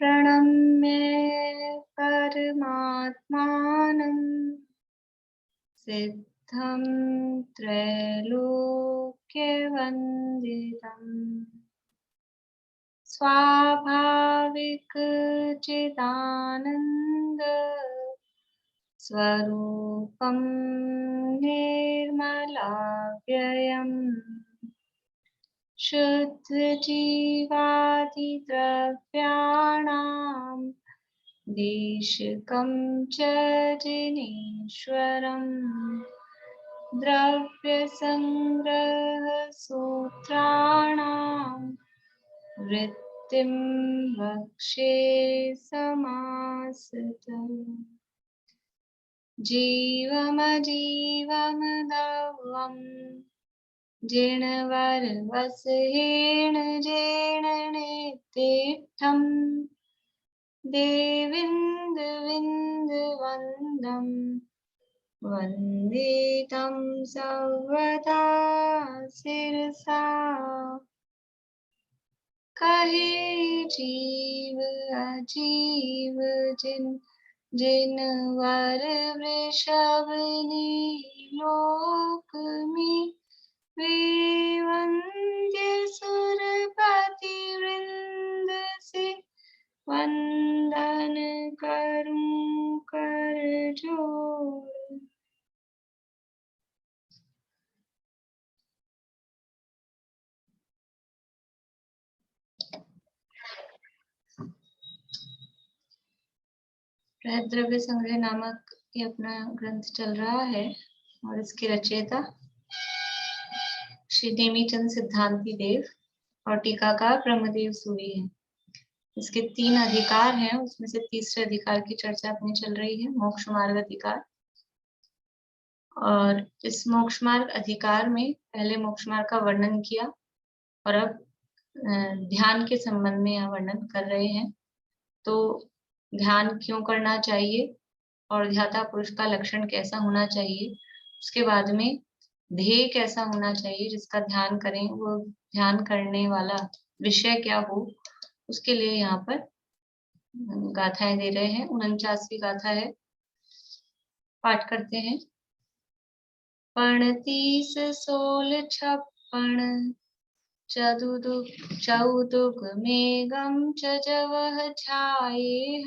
प्रणम्य परमात्मानं सिद्धं त्रैलोक्यवन्दितम् स्वाभाविक चिदानन्द स्वरूपं निर्मलाव्ययम् शुद्धजीवादिद्रव्याणां देशिकं च जिनेश्वरम् द्रव्यसंग्रहसूत्राणां वृत्तिं वक्षे समासतम् जीवमजीवमदवम् जिणवरवसहेण जेणनेतिष्ठम् देविन्दुविन्दुवन्दं वन्दे तं सर्वदा शिरसा कहे जीव अजीव जिनवर वृषभनि लोक में वे वंद्य सुरपति वृंद से वंदन करूं कर जोड़। बृहद्रव्य संग्रह नामक ये अपना ग्रंथ चल रहा है और इसके रचयिता श्री नेमीचंद सिद्धांती देव और टीकाकार ब्रह्मदेव सूरी है। इसके 3 अधिकार हैं, उसमें से तीसरे अधिकार की चर्चा अपनी चल रही है, मोक्ष मार्ग अधिकार। और इस मोक्ष मार्ग अधिकार में पहले मोक्ष मार्ग का वर्णन किया और अब ध्यान के संबंध में यह वर्णन कर रहे हैं। तो ध्यान क्यों करना चाहिए और ध्याता पुरुष का लक्षण कैसा होना चाहिए, उसके बाद में ध्येय कैसा होना चाहिए जिसका ध्यान करें, वो ध्यान करने वाला विषय क्या हो, उसके लिए यहाँ पर गाथाएं दे रहे हैं। 49वीं गाथा है, पाठ करते हैं। 35 16 56 चौदुग मेघम च जवह छायेह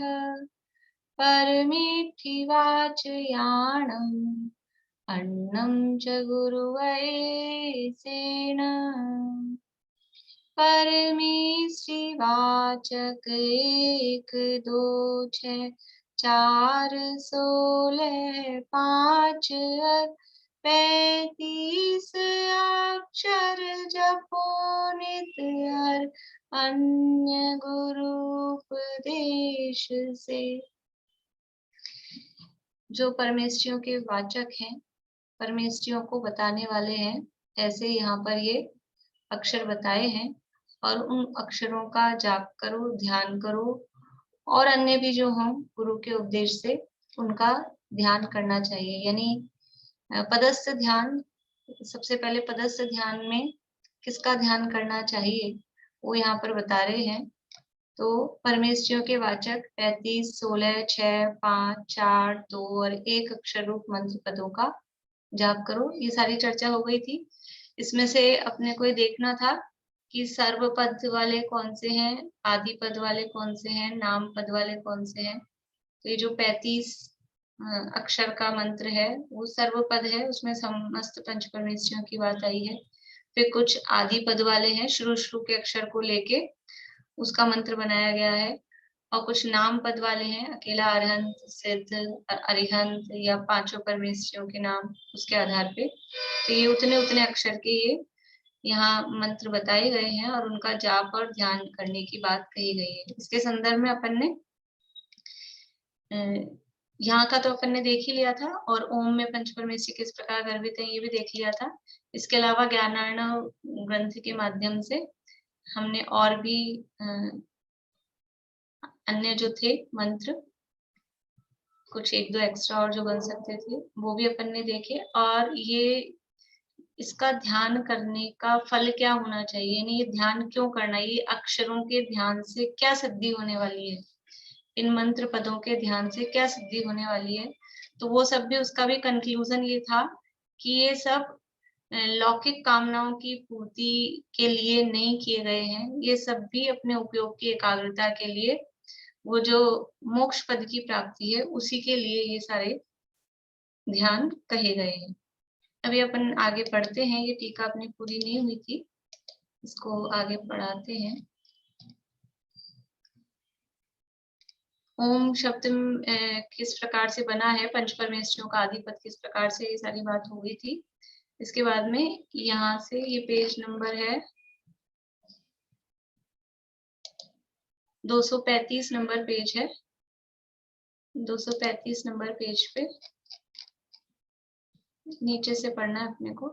परमेठि वाचयाणम् अन्नं च गुरुवैसेन परमेष्टि वाचक 1 2 6 4 16 5 35 अक्षर जपो नित हर अन्य गुरु उपदेश से। जो परमेष्टियों के वाचक हैं, परमेष्टियों को बताने वाले हैं, ऐसे यहाँ पर ये अक्षर बताए हैं और उन अक्षरों का जाप करो, ध्यान करो और अन्य भी जो हों गुरु के उपदेश से उनका ध्यान करना चाहिए। यानी पदस्थ ध्यान, सबसे पहले पदस्थ ध्यान में किसका ध्यान करना चाहिए वो यहाँ पर बता रहे हैं। तो परमेष्टियों के वाचक 35 16 6 5 4 2 और 1 अक्षर रूप मंत्र पदों का जाप करो। ये सारी चर्चा हो गई थी। इसमें से अपने को देखना था कि सर्व पद वाले कौन से हैं, आदि पद वाले कौन से हैं, नाम पद वाले कौन से हैं। तो ये जो 35 अक्षर का मंत्र है वो सर्व पद है, उसमें समस्त पंच परमेष्टियों की बात आई है। फिर कुछ आदि पद वाले हैं, शुरू के अक्षर को लेके उसका मंत्र बनाया गया है। और कुछ नाम पद वाले हैं, अकेला अरहंत, सिद्ध, अरिहंत या 5 परमेष्टियों के नाम उसके आधार पे। तो ये उतने अक्षर के ये यहाँ मंत्र बताए गए हैं और उनका जाप और ध्यान करने की बात कही गई है। इसके संदर्भ में अपन ने यहाँ का तो अपन ने देख ही लिया था और ओम में पंच परमेष्टि किस प्रकार गर्भित है ये भी देख लिया था। इसके अलावा ज्ञानार्णव ग्रंथ के माध्यम से हमने और भी अन्य जो थे मंत्र, कुछ 1 2 एक्स्ट्रा और जो बन सकते थे वो भी अपन ने देखे। और ये इसका ध्यान करने का फल क्या होना चाहिए, यानी ये ध्यान क्यों करना है, ये अक्षरों के ध्यान से क्या सिद्धि होने वाली है, इन मंत्र पदों के ध्यान से क्या सिद्धि होने वाली है। तो वो सब भी, उसका भी कंक्लूजन ये था कि ये सब लौकिक कामनाओं की पूर्ति के लिए नहीं किए गए हैं, ये सब भी अपने उपयोग की एकाग्रता के लिए, वो जो मोक्ष पद की प्राप्ति है उसी के लिए ये सारे ध्यान कहे गए हैं। अभी अपन आगे पढ़ते हैं, ये टीका अपनी पूरी नहीं हुई थी, इसको आगे पढ़ाते हैं। ओम शब्द किस प्रकार से बना है, पंच परमेष्ठियों का आदिपद किस प्रकार से, ये सारी बात हो गई थी। इसके बाद में यहाँ से ये पेज नंबर है 235 नंबर पेज है, 235 नंबर पेज पे नीचे से पढ़ना है अपने को,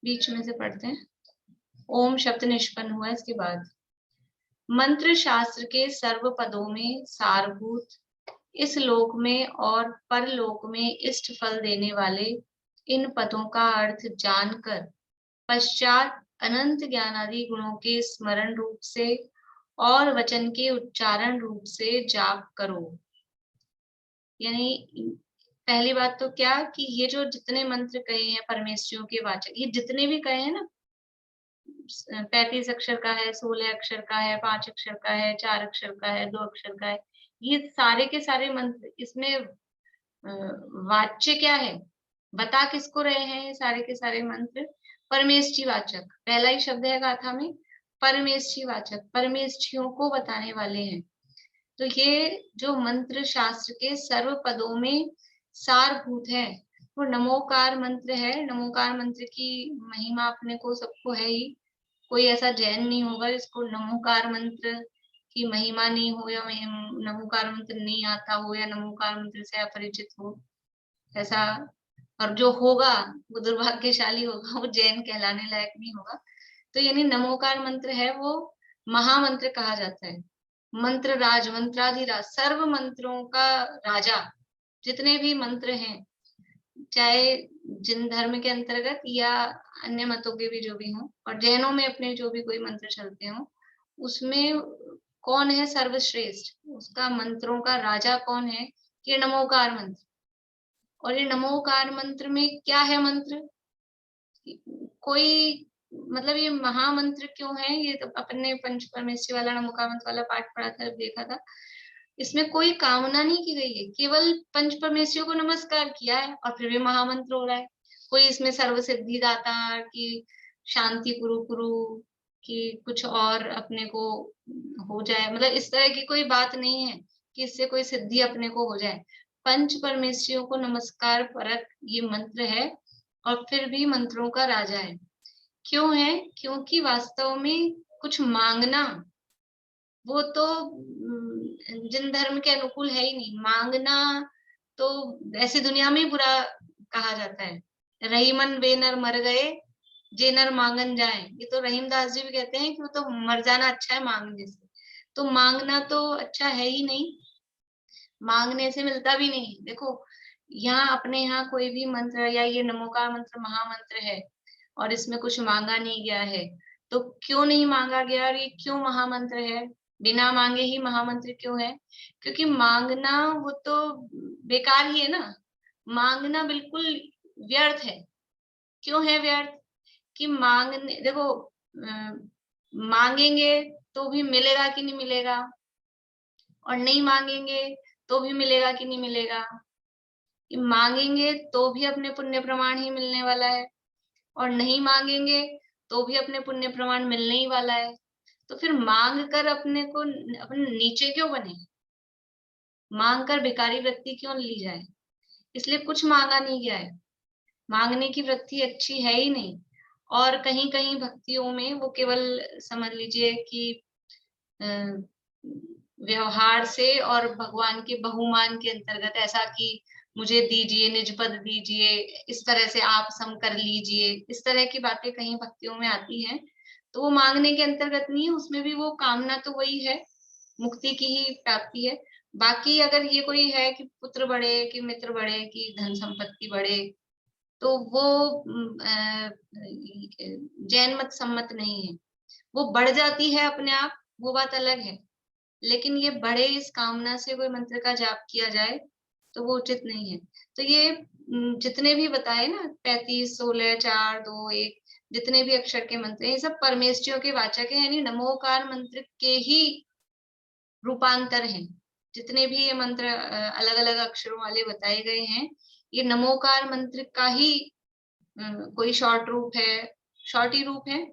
बीच में से पढ़ते हैं। ओम शब्द निष्पन्न हुआ, इसके बाद मंत्र शास्त्र के सर्व पदों में सारभूत, इस लोक में और परलोक में इष्ट फल देने वाले इन पदों का अर्थ जानकर पश्चात अनंत ज्ञानादि गुणों के स्मरण रूप से और वचन के उच्चारण रूप से जाप करो। यानी पहली बात तो क्या कि ये जो जितने मंत्र कहे हैं परमेश्वरियों के वाचक, ये जितने भी कहे हैं ना, 35 अक्षर का है, 16 अक्षर का है, 5 अक्षर का है, 4 अक्षर का है, 2 अक्षर का है, ये सारे के सारे मंत्र, इसमें वाच्य क्या है, बता किसको रहे हैं ये सारे के सारे मंत्र, परमेष्ठी वाचक। पहला ही शब्द है गाथा में परमेष्ठी वाचक, परमेष्ठियों को बताने वाले हैं। तो ये जो मंत्र शास्त्र के सर्व पदों में सारभूत है, वो नमोकार मंत्र है। नमोकार मंत्र की महिमा अपने को सबको है ही, कोई ऐसा जैन नहीं होगा जिसको नमोकार मंत्र की महिमा नहीं हो, या नमोकार मंत्र नहीं आता हो, या नमोकार मंत्र से अपरिचित हो, ऐसा। और जो होगा वो दुर्भाग्यशाली होगा, वो जैन कहलाने लायक नहीं होगा। तो यानी नमोकार मंत्र है वो महामंत्र कहा जाता है, मंत्र राज, मंत्राधिराज, सर्व मंत्रों का राजा। जितने भी मंत्र हैं, चाहे जिन धर्म के अंतर्गत या अन्य मतों के भी जो भी हों, और जैनों में अपने जो भी कोई मंत्र चलते हों, उसमें कौन है सर्वश्रेष्ठ, उसका मंत्रों का राजा कौन है, ये नमोकार मंत्र। और ये नमोकार मंत्र में क्या है मंत्र, कोई मतलब ये महामंत्र क्यों है, ये तो अपने पंच परमेश्वरी वाला नमोकार मंत्र वाला पाठ पढ़ा था, देखा था। इसमें कोई कामना नहीं की गई है, केवल पंच परमेश्वरियों को नमस्कार किया है और फिर भी महामंत्र हो रहा है। कोई इसमें सर्व सिद्धि दाता की शांति कुरु कुरु की कुछ और अपने को हो जाए, मतलब इस तरह की कोई बात नहीं है कि इससे कोई सिद्धि अपने को हो जाए। पंच परमेश्वरियों को नमस्कार परक ये मंत्र है, और फिर भी मंत्रों का राजा है। क्यों है, क्योंकि वास्तव में कुछ मांगना वो तो जिन धर्म के अनुकूल है ही नहीं। मांगना तो ऐसी दुनिया में ही बुरा कहा जाता है, रहीमन वे नर मर गए जे नर मांगन जाए, ये तो रहीमदास जी भी कहते हैं कि वो तो मर जाना अच्छा है मांगने से। तो मांगना तो अच्छा है ही नहीं, मांगने से मिलता भी नहीं। देखो यहाँ अपने यहाँ कोई भी मंत्र या ये नमोकार मंत्र महामंत्र है और इसमें कुछ मांगा नहीं गया है, तो क्यों नहीं मांगा गया और ये क्यों महामंत्र है, बिना मांगे ही महामंत्र क्यों है? क्योंकि मांगना वो तो बेकार ही है ना, मांगना बिल्कुल व्यर्थ है। क्यों है व्यर्थ? कि मांगने, देखो मांगेंगे तो भी मिलेगा कि नहीं मिलेगा, और नहीं मांगेंगे तो भी मिलेगा कि नहीं मिलेगा। कि मांगेंगे तो भी अपने पुण्य प्रमाण ही मिलने वाला है, और नहीं मांगेंगे तो भी अपने पुण्य प्रमाण मिलने ही वाला है। तो फिर मांग कर अपने को अपने नीचे क्यों बने, मांग कर भिखारी वृत्ति क्यों ली जाए? इसलिए कुछ मांगा नहीं गया है, मांगने की वृत्ति अच्छी है ही नहीं। और कहीं कहीं भक्तियों में वो केवल समझ लीजिए कि व्यवहार से और भगवान के बहुमान के अंतर्गत, ऐसा कि मुझे दीजिए, निज पद दीजिए, इस तरह से आप सम कर लीजिए, इस तरह की बातें कहीं भक्तियों में आती हैं, तो वो मांगने के अंतर्गत नहीं है, उसमें भी वो कामना तो वही है, मुक्ति की ही प्राप्ति है। बाकी अगर ये कोई है कि पुत्र बढ़े, कि मित्र बढ़े, कि धन संपत्ति बढ़े, तो वो जैन मत सम्मत नहीं है। वो बढ़ जाती है अपने आप, वो बात अलग है, लेकिन ये बड़े इस कामना से कोई मंत्र का जाप किया जाए तो वो उचित नहीं है। तो ये जितने भी बताए ना 35, 16, 4, 2, 1, जितने भी अक्षर के मंत्र हैं, ये सब परमेष्टियों के वाचक है, यानी नमोकार मंत्र के ही रूपांतर हैं। जितने भी ये मंत्र अलग अलग अक्षरों वाले बताए गए हैं, ये नमोकार मंत्र का ही कोई शॉर्ट रूप है, शॉर्ट ही रूप है,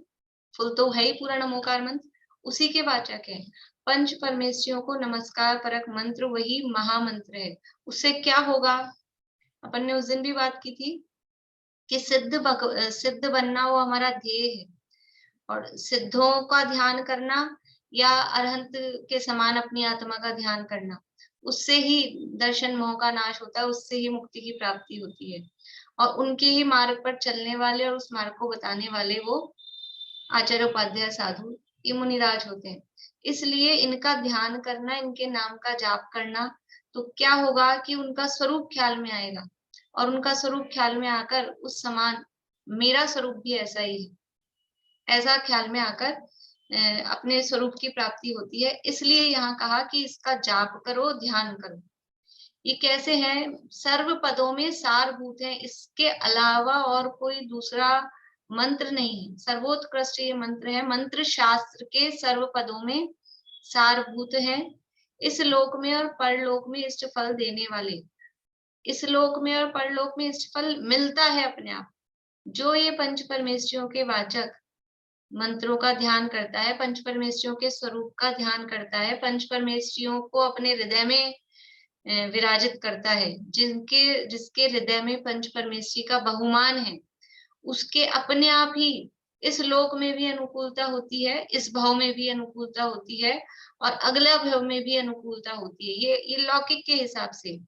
फुल तो है ही पूरा नमोकार मंत्र, उसी के वाचक है। पंच परमेश्वरियों को नमस्कार परक मंत्र वही महामंत्र है। उससे क्या होगा, अपन ने उस दिन भी बात की थी कि सिद्ध बनना वो हमारा ध्येय है, और सिद्धों का ध्यान करना या अरहंत के समान अपनी आत्मा का ध्यान करना, उससे ही दर्शन मोह का नाश होता है, उससे ही मुक्ति की प्राप्ति होती है। और उनके ही मार्ग पर चलने वाले और उस मार्ग को बताने वाले वो आचार्य उपाध्याय साधु ये मुनिराज होते हैं। इसलिए इनका ध्यान करना, इनके नाम का जाप करना, तो क्या होगा कि उनका स्वरूप ख्याल में आएगा, और उनका स्वरूप ख्याल में आकर उस समान मेरा स्वरूप भी ऐसा ही है, ऐसा ख्याल में आकर अपने स्वरूप की प्राप्ति होती है। इसलिए यहाँ कहा कि इसका जाप करो, ध्यान करो। ये कैसे है, सर्व पदों में सारभूत है, इसके अलावा और कोई दूसरा मंत्र नहीं है। सर्वोत्कृष्ट ये मंत्र है, मंत्र शास्त्र के सर्व पदों में सारभूत है, इस लोक में और परलोक में इष्ट फल देने वाले। इस लोक में और परलोक में इष्ट फल मिलता है अपने आप। जो ये पंच परमेश्वरियों के वाचक मंत्रों का ध्यान करता है, पंच परमेश्वरियों के स्वरूप का ध्यान करता है, पंच परमेश्वरियों को अपने हृदय में विराजित करता है, जिसके हृदय में पंच परमेश्वरी का बहुमान है, उसके अपने आप ही इस लोक में भी अनुकूलता होती है, इस भाव में भी अनुकूलता होती है, और अगला भाव में भी अनुकूलता होती है। ये लौकिक के हिसाब से,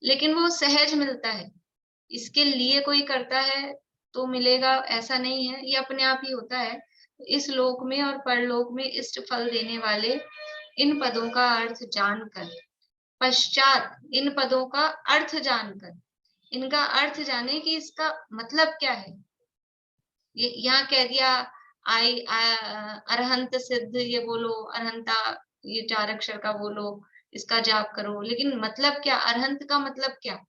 लेकिन वो सहज मिलता है। इसके लिए कोई करता है तो मिलेगा ऐसा नहीं है, ये अपने आप ही होता है। इस लोक में और परलोक में इष्ट फल देने वाले इन पदों का अर्थ जानकर, पश्चात इन पदों का अर्थ जानकर, इनका अर्थ जाने कि इसका मतलब क्या है। ये यहाँ कह दिया अरहंत सिद्ध, ये बोलो अरहंता, ये 4 अक्षर का बोलो, इसका जाप करो, लेकिन मतलब क्या, अरहंत का मतलब क्या।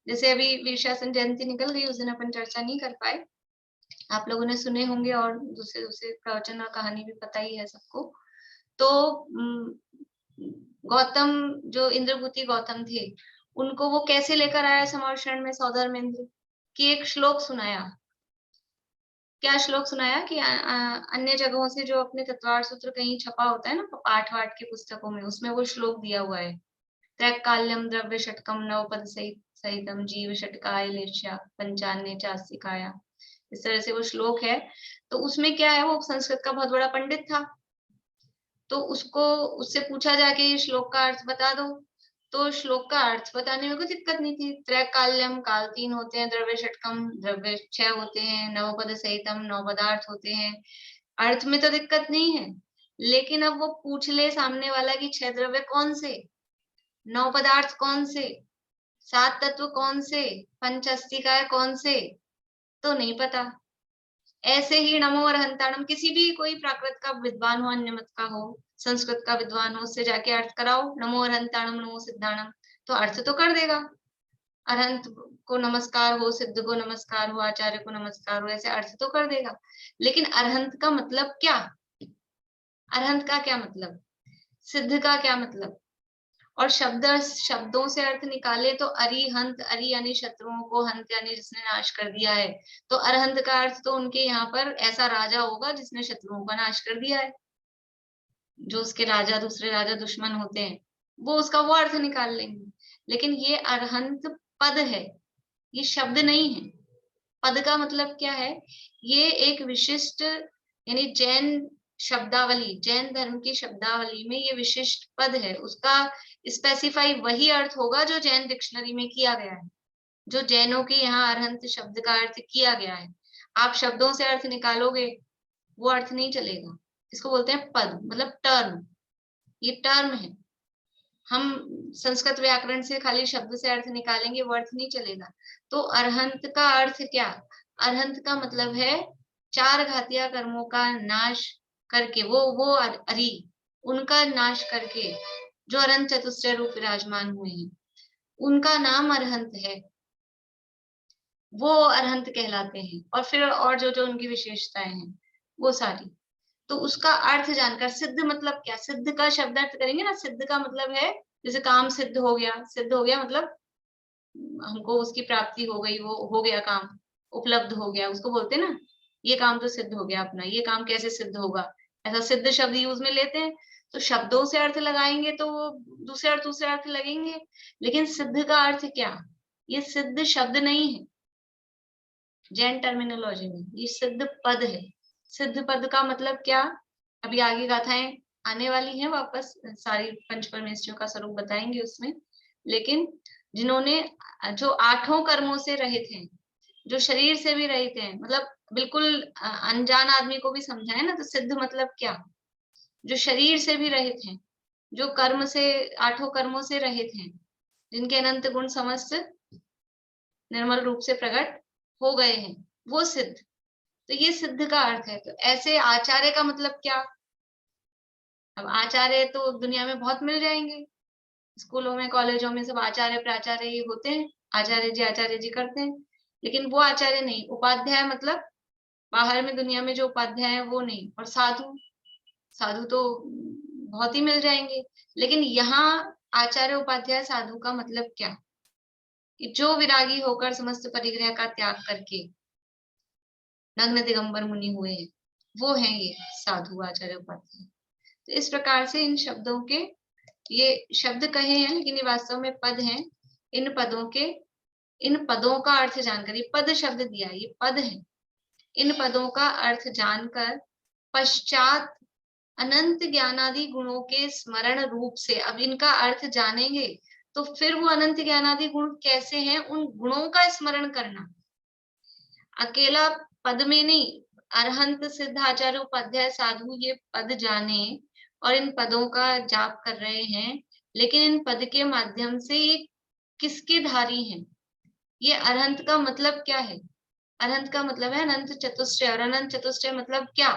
जैसे अभी वीरशासन जयंती निकल गई, उस दिन अपन चर्चा नहीं कर पाए, आप लोगों ने सुने होंगे, और दूसरे दूसरे प्रवचन और कहानी भी पता ही है सबको। तो गौतम, जो इंद्रभूति गौतम थे, उनको वो कैसे लेकर आया समर्षण में सौधर्मेंद्र, कि एक श्लोक सुनाया। क्या श्लोक सुनाया कि अन्य जगहों से जो अपने तत्वार सूत्र कहीं छपा होता है ना पाठ वाठ की पुस्तकों में, उसमें वो श्लोक दिया हुआ है, त्रैकाल्यम द्रव्य षटकम नवपद सहितम जीव षटकाय लेष्या पंचान्य चास्तिकाया, इस तरह से वो श्लोक है। तो उसमें क्या है, वो संस्कृत का बहुत बड़ा पंडित था, तो उससे पूछा जाके ये श्लोक का अर्थ बता दो, तो श्लोक का अर्थ बताने में कोई दिक्कत नहीं थी। त्रैकाल्यम, काल 3 होते हैं, द्रव्य षटकम, द्रव्य 6 होते हैं, नवपद सहितम, 9 पदार्थ होते हैं, अर्थ में तो दिक्कत नहीं है। लेकिन अब वो पूछ ले सामने वाला कि 6 द्रव्य कौन से, 9 पदार्थ कौन से, 7 तत्व कौन से, पंच अस्तिकाय कौन से, तो नहीं पता। ऐसे ही नमो अरहंताणम, किसी भी कोई प्राकृत का विद्वान हो, अन्य मत का हो, संस्कृत का विद्वान हो, उससे जाके अर्थ कराओ, नमो अरहंताणम नमो सिद्धाणम, तो अर्थ तो कर देगा। अरहंत को नमस्कार हो, सिद्ध को नमस्कार हो, आचार्य को नमस्कार हो, ऐसे अर्थ तो कर देगा। लेकिन अरहंत का मतलब क्या, अरहंत का क्या मतलब, सिद्ध का क्या मतलब, और शब्दों से अर्थ निकाले तो अरिहंत, अरि यानी शत्रुओं को, हंत यानी जिसने नाश कर दिया है, तो अरहंत का अर्थ तो उनके यहाँ पर ऐसा राजा होगा जिसने शत्रुओं का नाश कर दिया है। जो उसके राजा, दूसरे राजा दुश्मन होते हैं, वो उसका वो अर्थ निकाल लेंगे। लेकिन ये अरहंत पद है, ये शब्द नहीं है। पद का मतलब क्या है, ये एक विशिष्ट, यानी जैन शब्दावली, जैन धर्म की शब्दावली में ये विशिष्ट पद है, उसका स्पेसिफाई वही अर्थ होगा जो जैन डिक्शनरी में किया गया है, जो जैनों के यहाँ अरहंत शब्द का अर्थ किया गया है। आप शब्दों से अर्थ निकालोगे, वो अर्थ नहीं चलेगा। इसको बोलते हैं पद, मतलब टर्म, ये टर्म है। हम संस्कृत व्याकरण से खाली शब्द से अर्थ निकालेंगे वो अर्थ नहीं चलेगा। तो अरहंत का अर्थ क्या? अरहंत का मतलब है 4 घातिया कर्मों का नाश करके, वो अरि, उनका नाश करके जो अरहंत चतुष्टय रूप विराजमान हुए हैं, उनका नाम अरहंत है, वो अरहंत कहलाते हैं। और फिर और जो जो उनकी विशेषताएं हैं वो सारी, तो उसका अर्थ जानकर, सिद्ध मतलब क्या? सिद्ध का शब्द अर्थ करेंगे ना, सिद्ध का मतलब है जैसे काम सिद्ध हो गया, सिद्ध हो गया मतलब हमको उसकी प्राप्ति हो गई, वो हो गया काम, उपलब्ध हो गया, उसको बोलते हैं ना ये काम तो सिद्ध हो गया अपना। ये काम कैसे सिद्ध होगा, ऐसा सिद्ध शब्द यूज में लेते हैं। तो शब्दों से अर्थ लगाएंगे तो वो दूसरे अर्थ लगेंगे, लेकिन सिद्ध का अर्थ क्या? ये सिद्ध शब्द नहीं है जैन टर्मिनोलॉजी में, ये सिद्ध पद है। सिद्ध पद का मतलब क्या? अभी आगे गाथाएं आने वाली हैं, वापस सारी पंच परमेश्वरियों का स्वरूप बताएंगे उसमें। लेकिन जिन्होंने, जो 8 कर्मों से रहित हैं, जो शरीर से भी रहित हैं, मतलब बिल्कुल अनजान आदमी को भी समझाए ना, तो सिद्ध मतलब क्या? जो शरीर से भी रहित हैं, जो कर्म से, 8 कर्मों से रहित हैं, जिनके अनंत गुण समस्त निर्मल रूप से प्रकट हो गए हैं, वो सिद्ध। तो ये सिद्ध का अर्थ है। तो ऐसे आचार्य का मतलब क्या? अब आचार्य तो दुनिया में बहुत मिल जाएंगे, स्कूलों में कॉलेजों में सब आचार्य प्राचार्य ये होते हैं, आचार्य जी करते हैं। लेकिन वो आचार्य नहीं। उपाध्याय मतलब बाहर में दुनिया में जो उपाध्याय है वो नहीं। और साधु, साधु तो बहुत ही मिल जाएंगे। लेकिन यहाँ आचार्य उपाध्याय साधु का मतलब क्या? कि जो विरागी होकर समस्त परिग्रह का त्याग करके नग्न दिगंबर मुनि हुए हैं, वो हैं ये साधु आचार्य उपाध्याय। तो इस प्रकार से इन शब्दों के, ये शब्द कहे हैं लेकिन ये वास्तव में पद हैं। इन पदों के, इन पदों का अर्थ जानकर, ये पद शब्द दिया, ये पद है, इन पदों का अर्थ जानकर पश्चात अनंत ज्ञानादि गुणों के स्मरण रूप से, अब इनका अर्थ जानेंगे तो फिर वो अनंत ज्ञानादि गुण कैसे हैं, उन गुणों का स्मरण करना। अकेला पद में नहीं, अरहंत सिद्धाचार्य उपाध्याय साधु ये पद जाने और इन पदों का जाप कर रहे हैं, लेकिन इन पद के माध्यम से ये किसके धारी हैं? ये अरहंत का मतलब क्या है? अनंत का मतलब है अनंत चतुष्टय, और अनंत चतुष्टय मतलब क्या?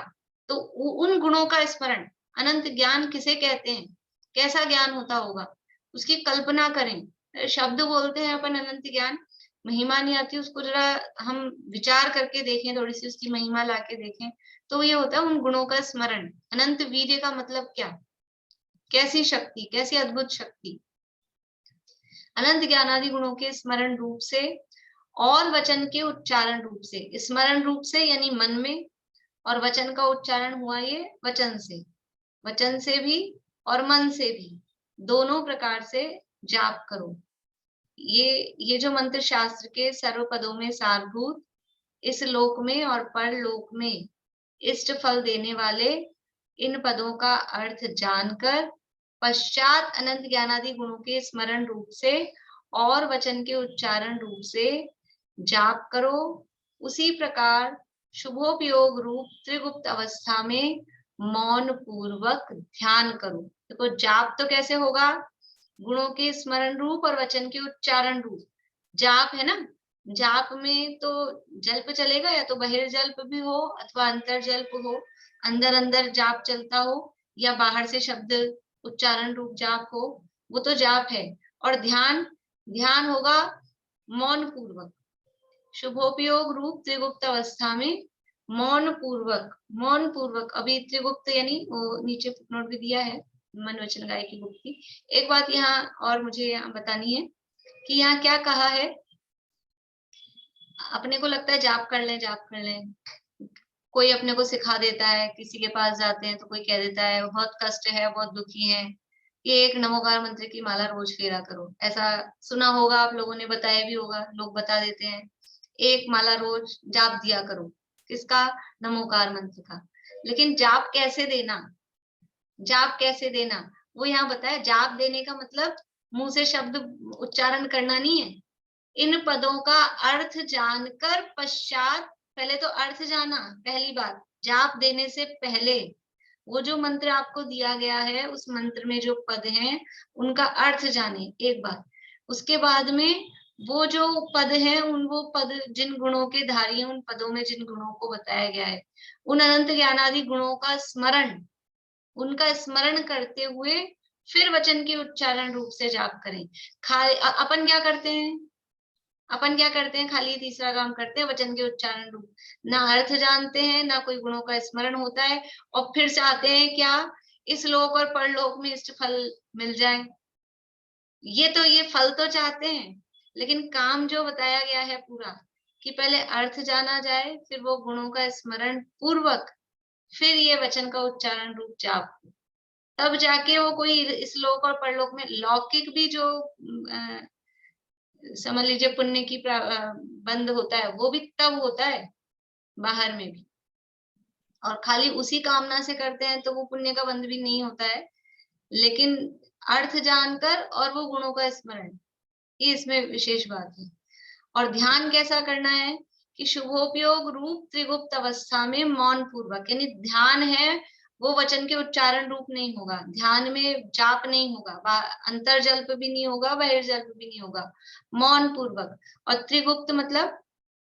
तो उन गुणों का स्मरण। अनंत ज्ञान किसे कहते हैं? कैसा ज्ञान होता होगा, उसकी कल्पना करें। शब्द बोलते हैं अपन अनंत ज्ञान, महिमा नहीं आती उसको, जरा हम विचार करके देखें, थोड़ी सी उसकी महिमा लाके देखें, तो ये होता है उन गुणों का स्मरण। अनंत वीर्य का मतलब क्या? कैसी शक्ति, कैसी अद्भुत शक्ति। अनंत ज्ञानादि गुणों के स्मरण रूप से और वचन के उच्चारण रूप से। स्मरण रूप से यानी मन में, और वचन का उच्चारण हुआ ये वचन से, वचन से भी और मन से भी, दोनों प्रकार से जाप करो। ये जो मंत्र शास्त्र के सर्व पदों में सारभूत, इस लोक में और परलोक में इष्ट फल देने वाले इन पदों का अर्थ जानकर पश्चात अनंत ज्ञानादि गुणों के स्मरण रूप से और वचन के उच्चारण रूप से जाप करो। उसी प्रकार शुभोपयोग रूप त्रिगुप्त अवस्था में मौन पूर्वक ध्यान करो। देखो जाप तो कैसे होगा? गुणों के स्मरण रूप और वचन के उच्चारण रूप। जाप है ना, जाप में तो जल्प चलेगा, या तो बहिर्जल्प भी हो अथवा अंतर्जल्प हो, अंदर अंदर जाप चलता हो, या बाहर से शब्द उच्चारण रूप जाप हो, वो तो जाप है। और ध्यान, ध्यान होगा मौन पूर्वक। शुभोपयोग रूप त्रिगुप्त अवस्था में मौन पूर्वक, मौन पूर्वक। अभी त्रिगुप्त यानी वो नीचे फुटनोट भी दिया है, मन वचन गाय की गुप्ती। एक बात यहाँ और मुझे यहाँ बतानी है कि यहाँ क्या कहा है। अपने को लगता है जाप कर लें, जाप कर लें, कोई अपने को सिखा देता है, किसी के पास जाते हैं तो कोई कह देता है बहुत कष्ट है, बहुत दुखी है, ये एक नमोकार मंत्र की माला रोज फेरा करो। ऐसा सुना होगा, आप लोगों ने बताया भी होगा, लोग बता देते हैं एक माला रोज जाप दिया करो। किसका? नमोकार मंत्र का। लेकिन जाप कैसे देना, जाप कैसे देना वो यहाँ बताया। जाप देने का मतलब मुंह से शब्द उच्चारण करना नहीं है। इन पदों का अर्थ जानकर पश्चात, पहले तो अर्थ जाना, पहली बात जाप देने से पहले वो जो मंत्र आपको दिया गया है उस मंत्र में जो पद हैं उनका अर्थ जाने एक बार, उसके बाद में वो जो पद हैं उन वो पद जिन गुणों के धारी हैं उन पदों में जिन गुणों को बताया गया है उन अनंत ज्ञानादि गुणों का स्मरण, उनका स्मरण करते हुए फिर वचन के उच्चारण रूप से जाप करें। अपन क्या करते हैं, अपन क्या करते हैं, खाली तीसरा काम करते हैं, वचन के उच्चारण रूप, ना अर्थ जानते हैं ना कोई गुणों का स्मरण होता है, और फिर चाहते हैं क्या, इस लोक और परलोक में इष्ट फल मिल जाए। ये फल तो चाहते हैं, लेकिन काम जो बताया गया है पूरा कि पहले अर्थ जाना जाए, फिर वो गुणों का स्मरण पूर्वक, फिर ये वचन का उच्चारण रूप जाप, तब जाके वो कोई इस लोक और परलोक में लौकिक भी जो समझ लीजिए पुण्य की बंद होता है वो भी तब होता है बाहर में भी, और खाली उसी कामना से करते हैं तो वो पुण्य का बंद भी नहीं होता है, लेकिन अर्थ जानकर और वो गुणों का स्मरण, ये इसमें विशेष बात है। और ध्यान कैसा करना है कि शुभोपयोग रूप त्रिगुप्त अवस्था में मौन पूर्वक, यानी ध्यान है वो वचन के उच्चारण रूप नहीं होगा, ध्यान में जाप नहीं होगा, अंतर्जल्प भी नहीं होगा, बहिर्जल्प भी नहीं होगा, मौन पूर्वक। और त्रिगुप्त मतलब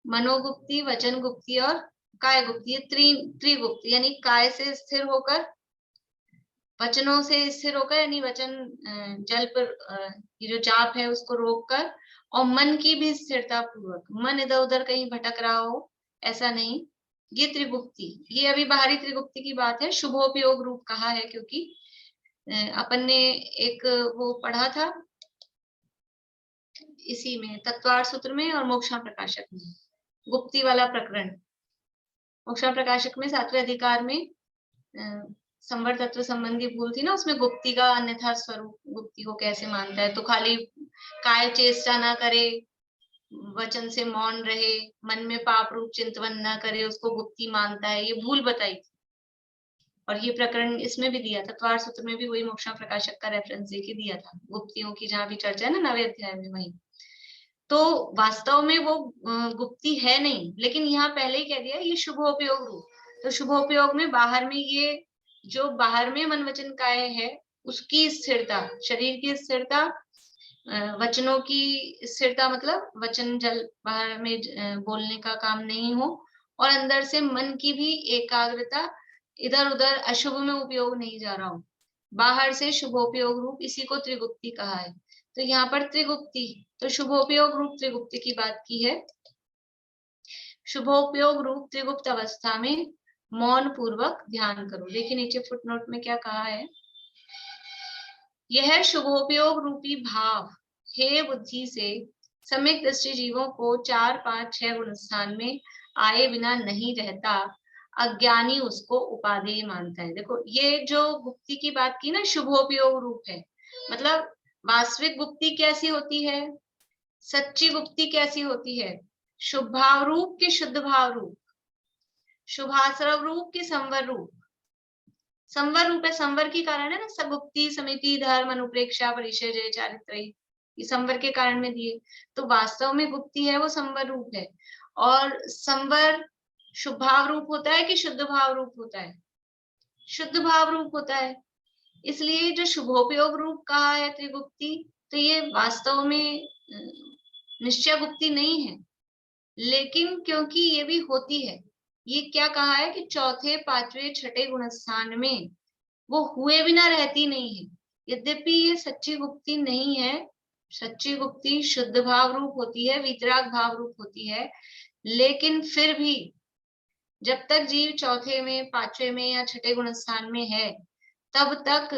मनोगुप्ती, वचन गुप्ती और काय गुप्ती, त्रिगुप्त यानी काय से स्थिर होकर, वचनों से स्थिर होकर, यानी वचन जल पर ये जो जाप है उसको रोककर, और मन की भी स्थिरता पूर्वक, मन इधर उधर कहीं भटक रहा हो ऐसा नहीं, ये त्रिगुप्ती, ये अभी बाहरी त्रिगुप्ती की बात है। शुभोपयोग रूप कहा है क्योंकि अपन ने एक वो पढ़ा था इसी में तत्वार्थ सूत्र में और मोक्षा प्रकाशक में, गुप्ती वाला प्रकरण। मोक्षा प्रकाशक में 7वें अधिकार में संवर तत्व संबंधी भूल थी ना, उसमें गुप्ती का अन्यथा स्वरूप, गुप्ती को कैसे मानता है, तो खाली काय चेष्टा ना करे, वचन से मौन रहे, मन में पाप रूप चिंतन न करे, उसको गुप्ती मानता है, ये भूल बताई थी। और ये प्रकरण इसमें भी दिया था, तत्वार्थ सूत्र में भी वही मोक्षा प्रकाशक का रेफरेंस देके दिया था, गुप्तियों की जहां भी चर्चा है ना 9वें अध्याय में वही। तो वास्तव में वो गुप्ती है नहीं, लेकिन यहाँ पहले ही कह दिया ये शुभोपयोग रूप, तो शुभोपयोग में बाहर में ये जो बाहर में मन वचन काय है उसकी स्थिरता, शरीर की स्थिरता, वचनों की स्थिरता मतलब वचन जल बाहर में बोलने का काम नहीं हो, और अंदर से मन की भी एकाग्रता, इधर उधर अशुभ में उपयोग नहीं जा रहा हो, बाहर से शुभोपयोग रूप, इसी को त्रिगुप्ती कहा है। तो यहाँ पर त्रिगुप्ती, तो शुभोपयोग रूप त्रिगुप्ती की बात की है। शुभोपयोग रूप त्रिगुप्त अवस्था में मौन पूर्वक ध्यान करो। देखिए नीचे फुटनोट में क्या कहा है, यह शुभोपयोग रूपी भाव हे बुद्धि से सम्यक दृष्टि जीवों को 4, 5, 6 गुण स्थान में आए बिना नहीं रहता, अज्ञानी उसको उपादेय मानता है। देखो ये जो गुप्ती की बात की ना, शुभोपयोग रूप है, मतलब वास्तविक गुप्ती कैसी होती है, सच्ची गुप्ती कैसी होती है, शुभ भाव रूप के शुद्ध भाव रूप, शुभाश्रव रूप के संवर रूप, संवर रूप है, संवर के कारण है ना, सगुप्ती समिति धर्म अनुप्रेक्षा परिचय जय चारित्र, ये संवर के कारण में दिए, तो वास्तव में गुप्ती है वो संवर रूप है। और संवर शुभ भाव रूप होता है कि शुद्ध भाव रूप होता है, शुद्ध भाव रूप होता है, इसलिए जो शुभोपयोग रूप कहा है त्रिगुप्ती, तो ये वास्तव में निश्चय गुप्ती नहीं है, लेकिन क्योंकि ये भी होती है, ये क्या कहा है कि चौथे, पांचवें, छठे गुणस्थान में वो हुए बिना रहती नहीं है। यद्यपि ये सच्ची गुप्ती नहीं है, सच्ची गुप्ती शुद्ध भाव रूप होती है, वितराग भाव रूप होती है, लेकिन फिर भी जब तक जीव चौथे में, पांचवें में या छठे गुणस्थान में है, तब तक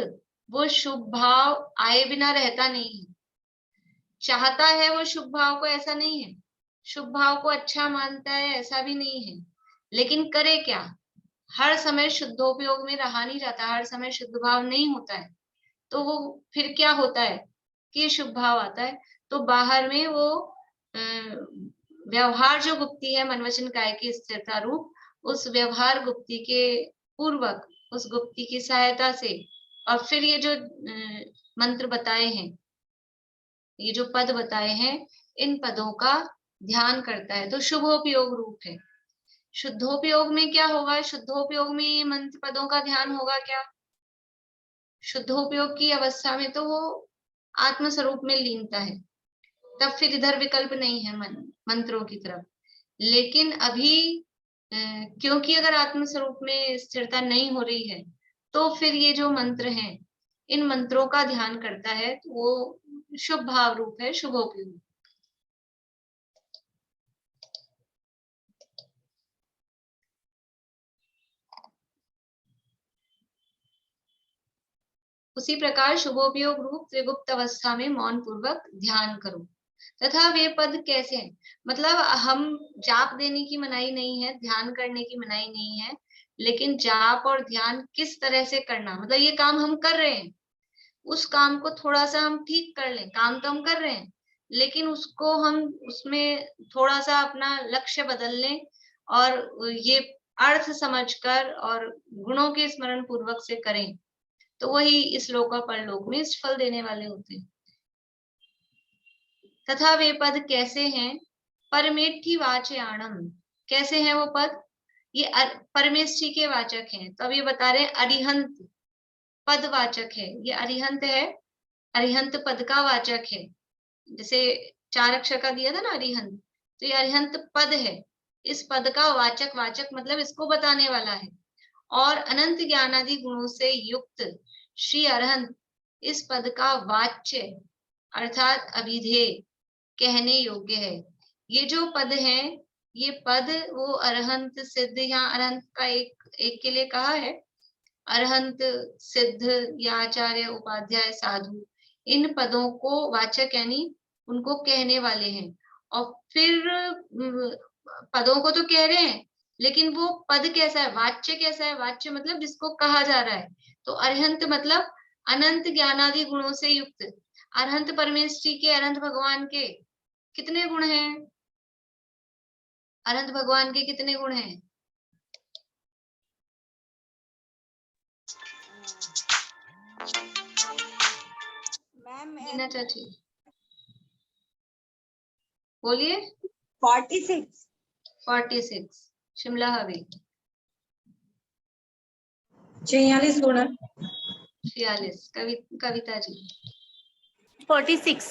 वो शुभ भाव आए बिना रहता नहीं है। चाहता है वो शुभ भाव को, ऐसा नहीं है, शुभ भाव को अच्छा मानता है ऐसा भी नहीं है, लेकिन करे क्या, हर समय शुद्धोपयोग में रहा नहीं जाता, हर समय शुद्ध भाव नहीं होता है, तो वो फिर क्या होता है कि शुभ भाव आता है, तो बाहर में वो व्यवहार जो गुप्ती है मन वचन काय की स्थिरता रूप, उस व्यवहार गुप्ती के पूर्वक, उस गुप्ती की सहायता से, और फिर ये जो मंत्र बताए हैं, ये जो पद बताए हैं, इन पदों का ध्यान करता है, तो शुभोपयोग रूप है। शुद्धोपयोग में क्या होगा? शुद्धोपयोग में ये मंत्र पदों का ध्यान होगा क्या? शुद्धोपयोग की अवस्था में तो वो आत्म स्वरूप में लीनता है, तब फिर इधर विकल्प नहीं है मंत्रों की तरफ। लेकिन अभी क्योंकि अगर आत्म स्वरूप में स्थिरता नहीं हो रही है, तो फिर ये जो मंत्र हैं, इन मंत्रों का ध्यान करता है तो वो शुभ भाव रूप है, शुभोपयोग। उसी प्रकार शुभोपयोग रूप त्रिगुप्त अवस्था में मौन पूर्वक ध्यान करो। तथा वे पद कैसे हैं? मतलब हम जाप देने की मनाही नहीं है, ध्यान करने की मनाही नहीं है, लेकिन जाप और ध्यान किस तरह से करना, मतलब ये काम हम कर रहे हैं, उस काम को थोड़ा सा हम ठीक कर लें। काम तो हम कर रहे हैं, लेकिन उसको हम उसमें थोड़ा सा अपना लक्ष्य बदल लें और ये अर्थ समझकर और गुणों के स्मरण पूर्वक से करें, तो वही इस लोक और परलोक में इस फल देने वाले होते हैं। तथा वे पद कैसे हैं? परमेष्ठी वाचयाणम, कैसे हैं वो पद? ये परमेष्ठी के वाचक हैं। तो अब ये बता रहे हैं अरिहंत पद वाचक है, ये अरिहंत है, अरिहंत पद का वाचक है। जैसे 4 अक्षर का दिया था ना अरिहंत, तो ये अरिहंत पद है, इस पद का वाचक, वाचक मतलब इसको बताने वाला है। और अनंत ज्ञानादि गुणों से युक्त श्री अरहंत इस पद का वाच्य अर्थात अभिधेय कहने योग्य है। ये जो पद है, ये पद वो अरहंत सिद्ध, यहाँ अरहंत का एक के लिए कहा है, अरहंत सिद्ध या आचार्य उपाध्याय साधु, इन पदों को वाचक यानी उनको कहने वाले हैं। और फिर पदों को तो कह रहे हैं, लेकिन वो पद कैसा है, वाच्य कैसा है? वाच्य मतलब जिसको कहा जा रहा है। तो अरहंत मतलब अनंत ज्ञानादि गुणों से युक्त। अरहंत परमेष्ठी के, अरहंत भगवान के कितने गुण हैं? अनंत भगवान के कितने गुण हैं? मैम मीना चाची बोलिए। 46 46 शिमला हवी 46 गुण 46 कविता जी 46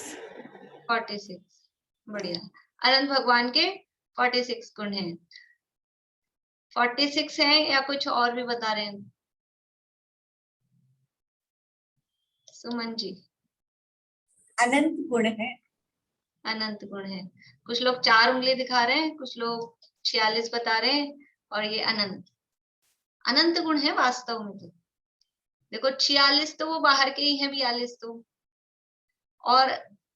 बढ़िया। अनंत भगवान के 46 गुण हैं। 46 हैं या कुछ और भी बता रहे हैं? सुमन जी अनंत गुण है। अनंत गुण है। कुछ लोग 4 उंगली दिखा रहे हैं, कुछ लोग 46 बता रहे हैं, और ये अनंत अनंत गुण है वास्तव में। तो देखो 46 तो वो बाहर के ही हैं, 42 तो, और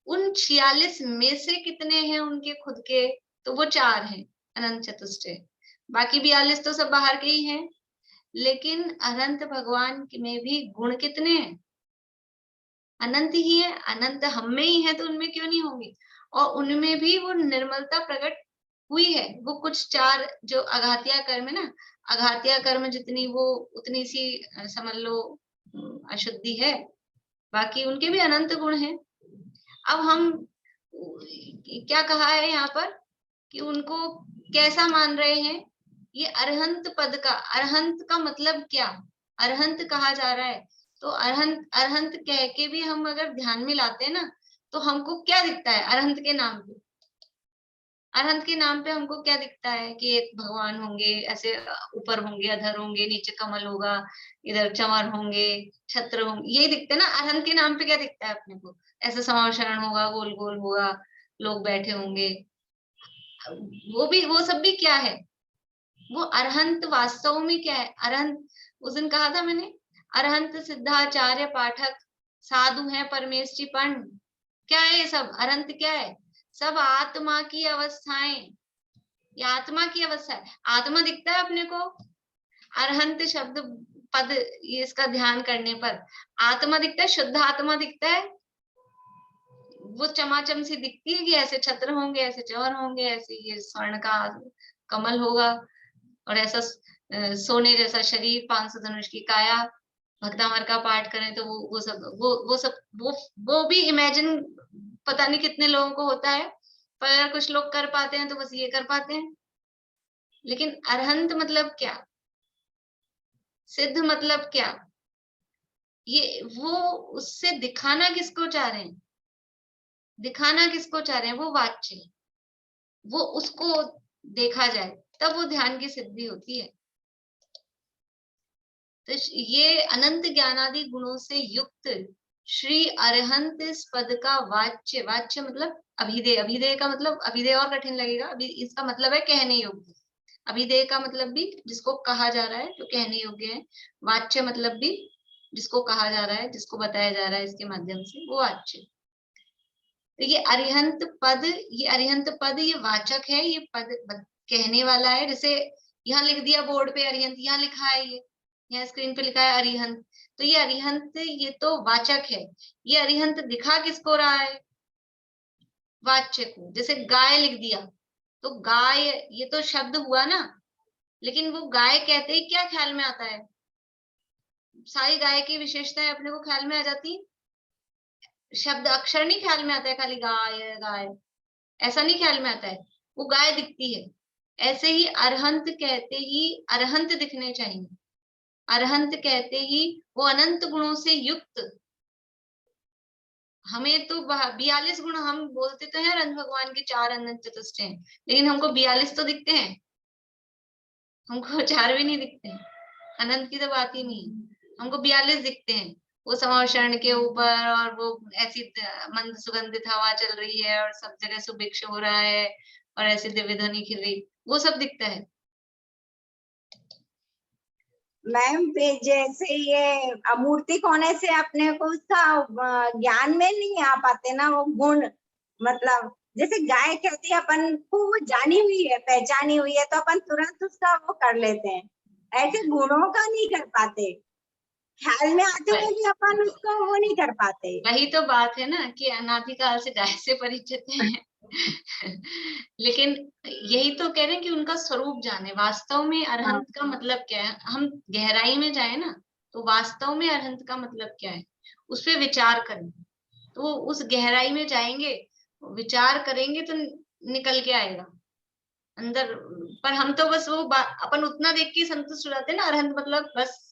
उन 46 में से कितने हैं उनके खुद के? तो वो 4 हैं अनंत चतुष्टय, बाकी 42 तो सब बाहर के ही हैं। लेकिन अनंत भगवान में भी गुण कितने हैं? अनंत ही है, अनंत हम में ही है, तो उनमें क्यों नहीं होंगे? और उनमें भी वो निर्मलता प्रकट हुई है। वो कुछ 4 जो अघातिया कर्म है ना, अघातिया कर्म जितनी वो उतनी सी समझ लो अशुद्धि है, बाकी उनके भी अनंत गुण हैं। अब हम क्या कहा है यहाँ पर कि उनको कैसा मान रहे हैं? ये अरहंत पद का, अरहंत का मतलब क्या? अरहंत कहा जा रहा है, तो अरहंत अरहंत कह के भी हम अगर ध्यान में लाते हैं ना, तो हमको क्या दिखता है अरहंत के नाम पे? अरहंत के नाम पे हमको क्या दिखता है कि एक भगवान होंगे, ऐसे ऊपर होंगे, अधर होंगे, नीचे कमल होगा, इधर चंवर होंगे, छत्र होंगे, यही दिखता है ना। अरहंत के नाम पे क्या दिखता है अपने को? ऐसा समावशरण होगा, गोल गोल होगा, लोग बैठे होंगे, वो सब भी क्या है? वो अरहंत वास्तव में क्या है? अरहंत उस दिन कहा था मैंने, अरहंत सिद्धाचार्य पाठक साधु है परमेष्ठी पंड। क्या है ये सब? अरहंत क्या है? सब आत्मा की अवस्थाएं, ये आत्मा की अवस्था है। आत्मा दिखता है अपने को? अरहंत शब्द पद ये इसका ध्यान करने पर आत्मा दिखता है, शुद्ध आत्मा दिखता है। वो चमाचम सी दिखती है कि ऐसे छत्र होंगे, ऐसे चंवर होंगे, ऐसे ये स्वर्ण का कमल होगा, और ऐसा सोने जैसा शरीर, 500 धनुष की काया, भक्तामर का पाठ करें तो वो सब वो भी इमेजिन पता नहीं कितने लोगों को होता है, पर अगर कुछ लोग कर पाते हैं तो बस ये कर पाते हैं। लेकिन अरहंत मतलब क्या, सिद्ध मतलब क्या, ये वो उससे दिखाना किसको चाह रहे हैं, दिखाना किसको चाह रहे हैं, वो वाच्य, वो उसको देखा जाए तब वो ध्यान की सिद्धि होती है। तो ये अनंत ज्ञानादि गुणों से युक्त श्री अरहंत इस पद का वाच्य, वाच्य मतलब अभिधेय, अभिधेय का मतलब, अभिधेय और कठिन लगेगा, अभी इसका मतलब है कहने योग्य, अभिधेय का मतलब भी जिसको कहा जा रहा है जो कहने योग्य है, वाच्य मतलब भी जिसको कहा जा रहा है, जिसको बताया जा रहा है इसके माध्यम से, वो वाच्य। तो ये अरिहंत पद, ये अरिहंत पद ये वाचक है, ये पद कहने वाला है। जैसे यहाँ लिख दिया बोर्ड पे अरिहंत, यहाँ लिखा है, ये यहाँ स्क्रीन पे लिखा है अरिहंत, तो ये अरिहंत ये तो वाचक है। ये अरिहंत दिखा किसको रहा है, वाच्य को। जैसे गाय लिख दिया, तो गाय ये तो शब्द हुआ ना, लेकिन वो गाय कहते ही क्या ख्याल में आता है, सारी गाय की विशेषताएं अपने को ख्याल में आ जाती, शब्द अक्षर नहीं ख्याल में आता है, खाली गाय गाय ऐसा नहीं ख्याल में आता है, वो गाय दिखती है। ऐसे ही अरहंत कहते ही अरहंत दिखने चाहिए, अरहंत कहते ही वो अनंत गुणों से युक्त। हमें तो 42 गुण, हम बोलते तो हैं अनंत भगवान के 4 अनंत चतुष्ट हैं, लेकिन हमको 42 तो दिखते हैं, हमको 4 भी नहीं दिखते हैं, अनंत की तो बात ही नहीं, हमको 42 दिखते हैं। वो समावरण के ऊपर और वो ऐसी मंद सुगंधित हवा चल रही है और सब जगह सुभिक्ष हो रहा है और ऐसी दिव्य ध्वनि खिल रही, वो सब दिखता है। मैम जैसे ये अमूर्तिक होने से अपने को उसका ज्ञान में नहीं आ पाते ना वो गुण, मतलब जैसे गाय कहती है अपन को वो जानी हुई है, पहचानी हुई है, तो अपन तुरंत उसका वो कर लेते हैं, ऐसे गुणों का नहीं कर पाते, ख्याल में आते हुए भी अपन उसको वो नहीं कर पाते। वही तो बात है ना कि अनादिकाल से गाय से परिचित हैं लेकिन यही तो कह रहे हैं कि उनका स्वरूप जाने, वास्तव में अरहंत का मतलब क्या है, हम गहराई में जाए ना, तो वास्तव में अरहंत का मतलब क्या है उस पर विचार करें, तो उस गहराई में जाएंगे, विचार करेंगे तो निकल के आएगा अंदर। पर हम तो बस वो अपन उतना देख के संतुष्ट हो जाते हैं ना, अरहंत मतलब बस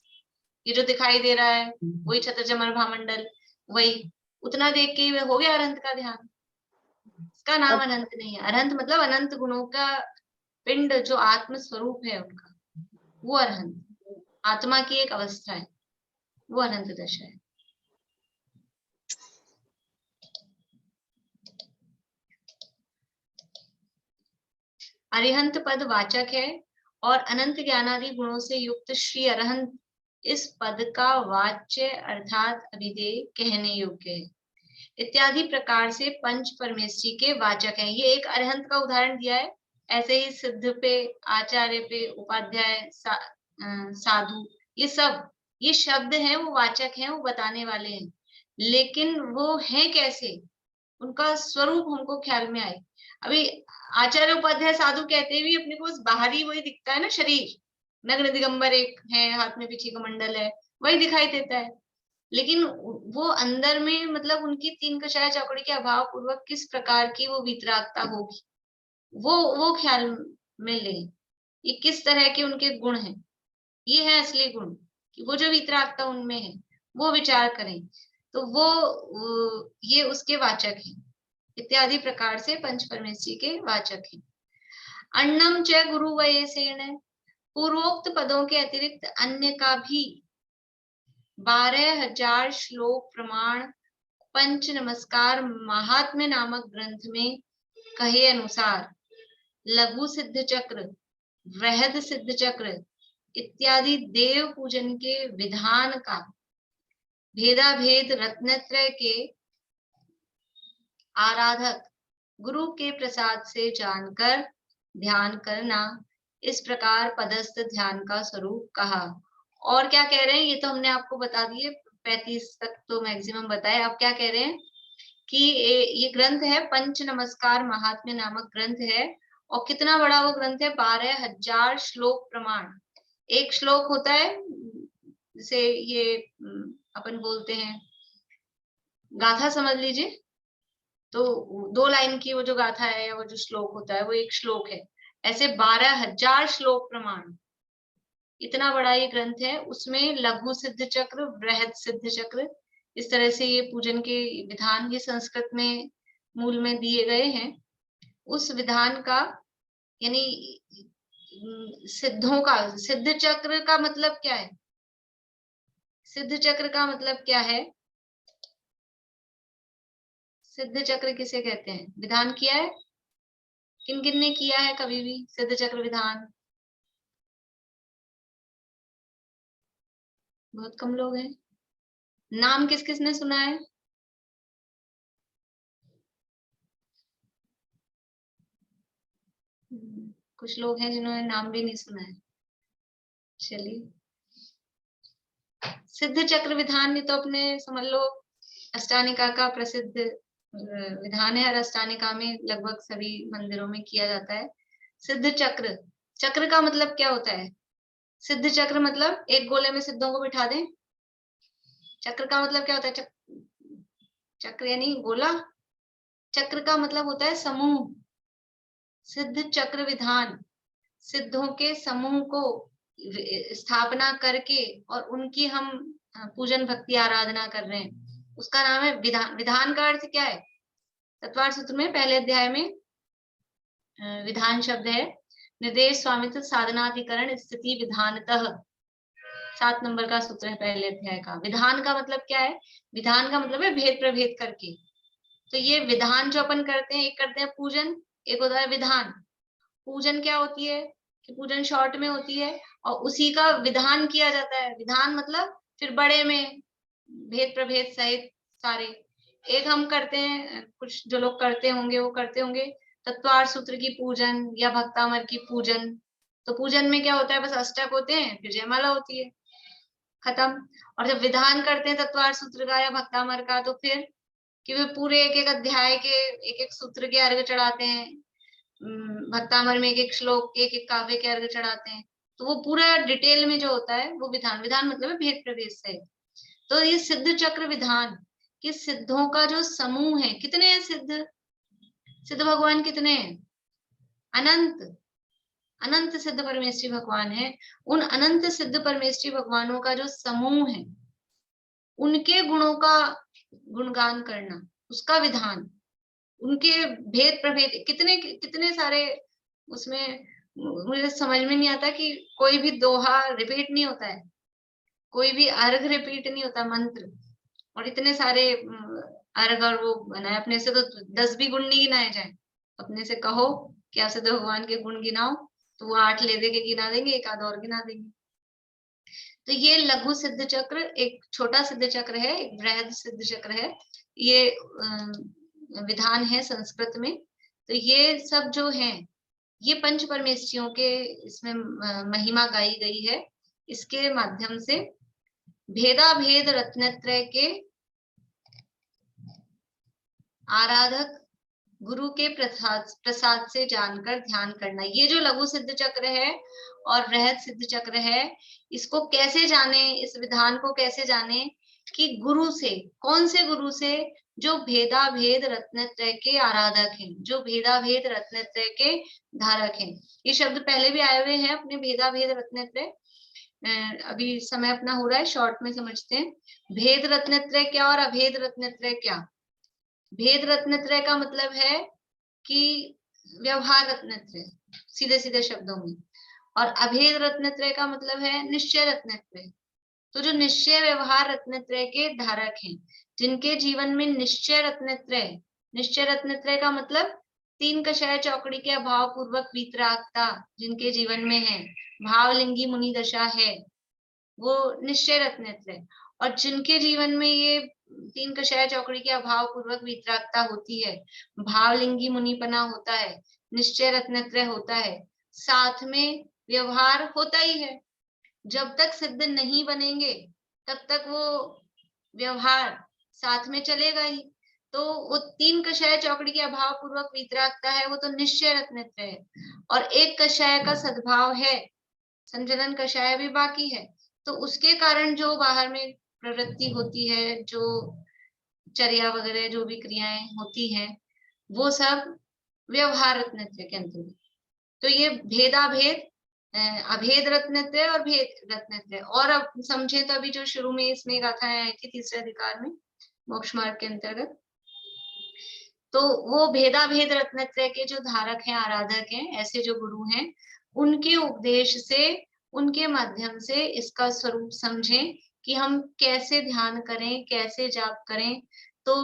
ये जो दिखाई दे रहा है वही छत्र चमर भामंडल, वही उतना देख के ही हो गया अरहंत का ध्यान। इसका नाम अनंत नहीं है, अरहंत मतलब अनंत गुणों का पिंड जो आत्म स्वरूप है उनका, वो अरहंत, आत्मा की एक अवस्था है, वो अनंत दशा है। अरिहंत पद वाचक है और अनंत ज्ञानादि गुणों से युक्त श्री अरहंत इस पद का वाच्य अर्थात अभिधेय कहने योग्य है। इत्यादि प्रकार से पंच परमेष्ठी के वाचक हैं। ये एक अरहंत का उदाहरण दिया है, ऐसे ही सिद्ध पे, आचार्य पे, उपाध्याय, साधु, ये सब ये शब्द हैं, वो वाचक हैं, वो बताने वाले हैं, लेकिन वो हैं कैसे, उनका स्वरूप हमको ख्याल में आए। अभी आचार्य उपाध्याय साधु कहते भी अपने को बाहरी वही दिखता है ना, शरीर नग्न दिगंबर एक है, हाथ में पीछे कमंडल है, वही दिखाई देता है, लेकिन वो अंदर में मतलब उनकी 3 कषाय चौकड़ी के अभाव पूर्वक किस प्रकार की वो वितरागता होगी, वो ख्याल में ले, ये किस तरह के उनके गुण हैं, ये है असली गुण, कि वो जो वितरागता उनमें है वो विचार करें, तो वो ये उसके वाचक हैं। इत्यादि प्रकार से पंच परमेष्ठी के वाचक हैं। अन्नम च गुरु वयसेन, पूर्वोक्त पदों के अतिरिक्त अन्य का भी 12,000 श्लोक प्रमाण पंच नमस्कार महात्म्य नामक ग्रंथ में कहे अनुसार लघु सिद्ध चक्र, वृहद सिद्ध चक्र इत्यादि देव पूजन के विधान का भेदाभेद रत्नत्रय के आराधक गुरु के प्रसाद से जानकर ध्यान करना, इस प्रकार पदस्थ ध्यान का स्वरूप कहा। और क्या कह रहे हैं, ये तो हमने आपको बता दिए, 35 तक तो मैक्सिमम बताए। अब क्या कह रहे हैं कि ये ग्रंथ है पंच नमस्कार महात्म्य नामक ग्रंथ है, और कितना बड़ा वो ग्रंथ है, 12,000 श्लोक प्रमाण। एक श्लोक होता है जैसे ये अपन बोलते हैं गाथा समझ लीजिए, तो 2 लाइन की वो जो गाथा है, वो जो श्लोक होता है वो एक श्लोक है। ऐसे 12,000 श्लोक प्रमाण, इतना बड़ा ये ग्रंथ है। उसमें लघु सिद्ध चक्र, बृहद सिद्ध चक्र, इस तरह से ये पूजन के विधान ये संस्कृत में मूल में दिए गए हैं। उस विधान का यानी सिद्धों का, सिद्ध चक्र का मतलब क्या है? सिद्ध चक्र का मतलब क्या है? सिद्ध चक्र किसे कहते हैं? विधान किया है? किन किन ने किया है कभी भी सिद्ध चक्र विधान? बहुत कम लोग हैं। नाम किस किस ने सुना है? कुछ लोग हैं जिन्होंने नाम भी नहीं सुना है। चलिए, सिद्ध चक्र विधान ये तो अपने समझ लो अष्टानिका का प्रसिद्ध विधान है, और अष्टानिका में लगभग सभी मंदिरों में किया जाता है। सिद्ध चक्र, चक्र का मतलब क्या होता है? सिद्ध चक्र मतलब एक गोले में सिद्धों को बिठा दें। चक्र का मतलब क्या होता है? चक्र यानी गोला। चक्र का मतलब होता है समूह। सिद्ध चक्र विधान सिद्धों के समूह को स्थापना करके और उनकी हम पूजन भक्ति आराधना कर रहे हैं, उसका नाम है विधान। विधान का अर्थ क्या है? तत्वार्थ सूत्र में पहले अध्याय में विधान शब्द है निर्देश स्वामित्व साधनाधिकरण स्थिति विधानतः, 7 नंबर का सूत्र है पहले अध्याय का। विधान का मतलब क्या है? विधान का मतलब है भेद प्रभेद करके। तो ये विधान जो अपन करते हैं, एक करते हैं पूजन, एक होता है विधान। पूजन क्या होती है कि पूजन शॉर्ट में होती है और उसी का विधान किया जाता है। विधान मतलब फिर बड़े में भेद प्रभेद सहित सारे। एक हम करते हैं, कुछ जो लोग करते होंगे वो करते होंगे तत्वार्थ सूत्र की पूजन या भक्तामर की पूजन। तो पूजन में क्या होता है? बस अष्टक होते हैं, फिर जयमाला होती है, खत्म। और जब विधान करते हैं तत्वार्थ सूत्र का या भक्तामर का, तो फिर कि वे पूरे एक एक अध्याय के एक एक सूत्र के अर्घ चढ़ाते हैं। भक्तामर में एक एक श्लोक, एक एक काव्य के अर्घ चढ़ाते हैं। तो वो पूरा डिटेल में जो होता है वो विधान। विधान मतलब है भेद प्रभेद से। तो ये सिद्ध चक्र विधान कि सिद्धों का जो समूह है, कितने हैं सिद्ध? सिद्ध भगवान कितने हैं? अनंत। अनंत सिद्ध परमेश्वरी भगवान है। उन अनंत सिद्ध परमेश्वरी भगवानों का जो समूह है, उनके गुणों का गुणगान करना, उसका विधान। उनके भेद प्रभेद कितने कितने सारे उसमें, मुझे समझ में नहीं आता कि कोई भी दोहा रिपीट नहीं होता है, कोई भी अर्घ रिपीट नहीं होता, मंत्र। और इतने सारे अर्घ और वो बनाए। अपने से तो 10 भी गुण नहीं गिनाए जाए। अपने से कहो कि आप सिद्ध भगवान के गुण गिनाओ, तो वो 8 ले दे के गिना देंगे, एक आध और गिना देंगे। तो ये लघु सिद्ध चक्र एक छोटा सिद्ध चक्र है, एक बृहद सिद्ध चक्र है। ये विधान है संस्कृत में। तो ये सब जो है ये पंच परमेश्वरियों के इसमें महिमा गाई गई है। इसके माध्यम से भेदा भेद रत्नत्रय के आराधक गुरु के प्रसाद से जानकर ध्यान करना। ये जो लघु सिद्ध चक्र है और बृहद सिद्ध चक्र है, इसको कैसे जाने, इस विधान को कैसे जाने कि गुरु से, कौन से गुरु से? जो भेदा भेद रत्नत्रय के आराधक हैं, जो भेदा भेद रत्नत्रय के धारक हैं। ये शब्द पहले भी आए हुए हैं अपने, भेदा भेद रत्नत्रय। अभी समय अपना हो रहा है, शॉर्ट में समझते हैं। भेद रत्नत्रय क्या और अभेद रत्नत्रय क्या? भेद रत्नत्रय का मतलब है कि व्यवहार रत्नत्रय, सीधे सीधे शब्दों में। और अभेद रत्नत्रय का मतलब है निश्चय रत्नत्रय। तो जो निश्चय व्यवहार रत्नत्रय के धारक हैं, जिनके जीवन में निश्चय रत्नत्रय, निश्चय रत्नत्रय का मतलब 3 कषाय चौकड़ी के अभाव पूर्वक वीतरागता जिनके जीवन में है, भावलिंगी मुनि दशा है, वो निश्चय रत्नत्रय। और जिनके जीवन में ये 3 कषाय चौकड़ी के अभाव पूर्वक वीतरागता होती है, भावलिंगी मुनिपना होता है, निश्चय रत्नत्रय होता है, साथ में व्यवहार होता ही है। जब तक सिद्ध नहीं बनेंगे तब तक वो व्यवहार साथ में चलेगा ही। तो वो 3 कषाय चौकड़ी के अभाव पूर्वक वीतरागता है, वो तो निश्चय रत्नत्रय है। और एक कषाय का सद्भाव है, संजनन कषाय भी बाकी है। तो उसके कारण जो बाहर में प्रवृत्ति होती है, जो चर्या वगैरह जो भी क्रियाएं होती हैं, वो सब व्यवहार रत्नत्रय के अंतर्गत। तो ये भेदाभेद, अभेद रत्नत्रय और भेद रत्नत्रय। और अब समझे तो अभी जो शुरू में इसमें गाथाएं आई थी तीसरे अधिकार में मोक्ष मार्ग के अंतर्गत, तो वो भेदाभेद रत्नत्रय के जो धारक हैं, आराधक हैं, ऐसे जो गुरु हैं, उनके उपदेश से, उनके माध्यम से इसका स्वरूप समझें कि हम कैसे ध्यान करें, कैसे जाप करें। तो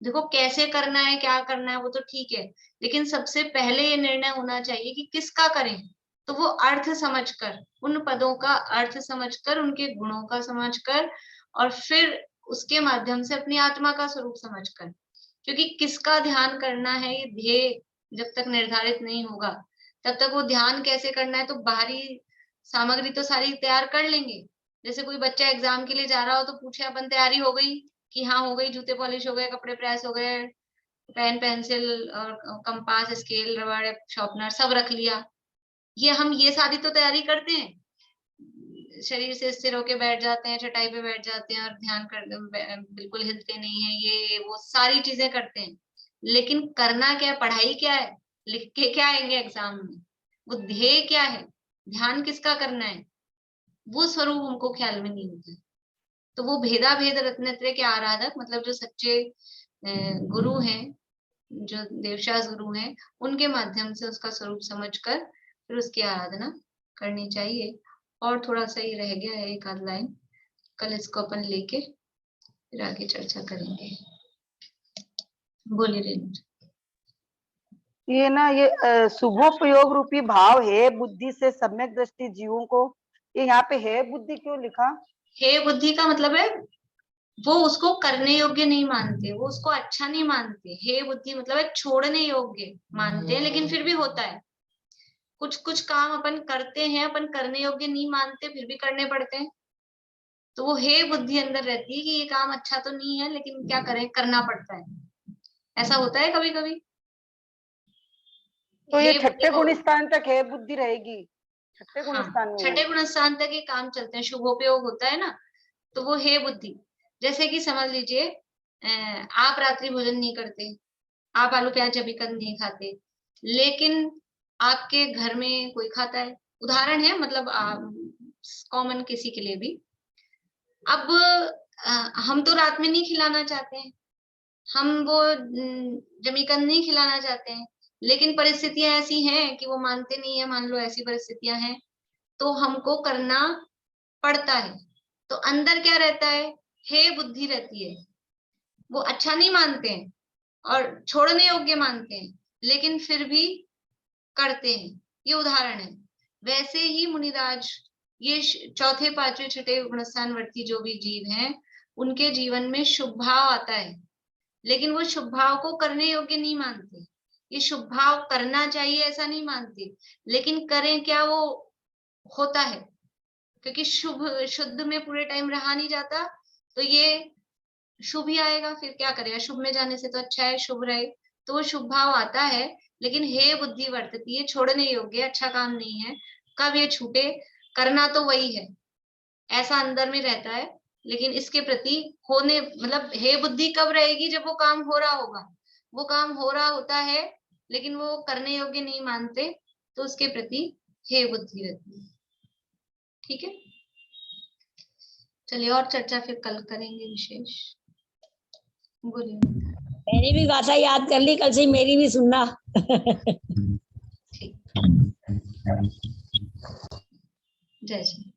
देखो कैसे करना है, क्या करना है वो तो ठीक है, लेकिन सबसे पहले ये निर्णय होना चाहिए कि किसका करें। तो वो अर्थ समझकर, उन पदों का अर्थ समझकर, उनके गुणों का समझकर, और फिर उसके माध्यम से अपनी आत्मा का स्वरूप समझकर। क्योंकि किसका ध्यान करना है, ये ध्येय जब तक निर्धारित नहीं होगा तब तक वो ध्यान कैसे करना है, तो बाहरी सामग्री तो सारी तैयार कर लेंगे। जैसे कोई बच्चा एग्जाम के लिए जा रहा हो तो पूछे अपन तैयारी हो गई, कि हाँ हो गई, जूते पॉलिश हो गए, कपड़े प्रेस हो गए, पेन पेंसिल और कंपास स्केल रबड़ शार्पनर सब रख लिया। ये हम ये सारी तो तैयारी करते हैं, शरीर से स्थिर होके बैठ जाते हैं, चटाई पे बैठ जाते हैं और ध्यान कर बिल्कुल हिलते नहीं है, ये वो सारी चीजें करते हैं। लेकिन करना क्या है, पढ़ाई क्या है, लिख के क्या आएंगे एग्जाम में, वो ध्येय क्या है, ध्यान किसका करना है, वो स्वरूप हमको ख्याल में नहीं होता। तो वो भेदाभेद रत्नत्रय के आराधक, मतलब जो सच्चे गुरु हैं, जो देवशास गुरु हैं, उनके माध्यम से उसका स्वरूप समझकर फिर उसकी आराधना करनी चाहिए। और थोड़ा सा ही रह गया है, एक आध लाइन, कल इसको अपन लेके फिर आगे चर्चा करेंगे। बोलिए रेणु। ये ना, ये शुभोपयोग रूपी भाव है बुद्धि से सम्यक दृष्टि जीवों को, ये यहाँ पे है बुद्धि क्यों लिखा? हे बुद्धि का मतलब है वो उसको करने योग्य नहीं मानते, वो उसको अच्छा नहीं मानते। हे बुद्धि मतलब है छोड़ने योग्य मानते हैं, लेकिन फिर भी होता है कुछ कुछ काम अपन करते हैं, अपन करने योग्य नहीं मानते, फिर भी करने पड़ते हैं। तो वो हे बुद्धि अंदर रहती है कि ये काम अच्छा तो नहीं है, लेकिन क्या करें, करना पड़ता है। ऐसा होता है कभी कभी। तो ये छठे गुण स्थान तक है बुद्धि रहेगी, छठे गुण स्थान में? छठे गुण स्थान तक ये काम चलते हैं, शुभोपयोग होता है ना, तो वो हे बुद्धि। जैसे कि समझ लीजिए आप रात्रि भोजन नहीं करते, आप आलू प्याज अभी कद नहीं खाते, लेकिन आपके घर में कोई खाता है, उदाहरण है, मतलब कॉमन किसी के लिए भी। अब हम तो रात में नहीं खिलाना चाहते हैं, हम वो जमीकंद नहीं खिलाना चाहते हैं, लेकिन परिस्थितियां ऐसी हैं कि वो मानते नहीं है, मान लो ऐसी परिस्थितियां हैं, तो हमको करना पड़ता है। तो अंदर क्या रहता है, हे बुद्धि रहती है। वो अच्छा नहीं मानते हैं और छोड़ने योग्य मानते हैं, लेकिन फिर भी करते हैं। ये उदाहरण है। वैसे ही मुनिराज, ये चौथे पांचवे छठे गुणस्थान वर्ती जो भी जीव हैं, उनके जीवन में शुभ भाव आता है, लेकिन वो शुभ भाव को करने योग्य नहीं मानते। ये शुभ भाव करना चाहिए ऐसा नहीं मानते, लेकिन करें क्या, वो होता है। क्योंकि शुभ शुद्ध में पूरे टाइम रहा नहीं जाता, तो ये शुभ ही आएगा, फिर क्या करेगा, शुभ में जाने से तो अच्छा है शुभ रहे। तो वो शुभ भाव आता है, लेकिन हे बुद्धि वर्तती है, छोड़ने योग्य, अच्छा काम नहीं है। कब ये छूटे, करना तो वही है, ऐसा अंदर में रहता है, लेकिन इसके प्रति होने, मतलब हे बुद्धि कब रहेगी, जब वो काम हो रहा होगा। वो काम हो रहा होता है, लेकिन वो करने योग्य नहीं मानते, तो उसके प्रति हे बुद्धि रहती है। ठीक है, चलिए और चर्चा फिर कल करेंगे विशेष। बोलिए। मैंने भी गाथा याद कर ली, कल से मेरी भी सुनना। ठीक, जय श्री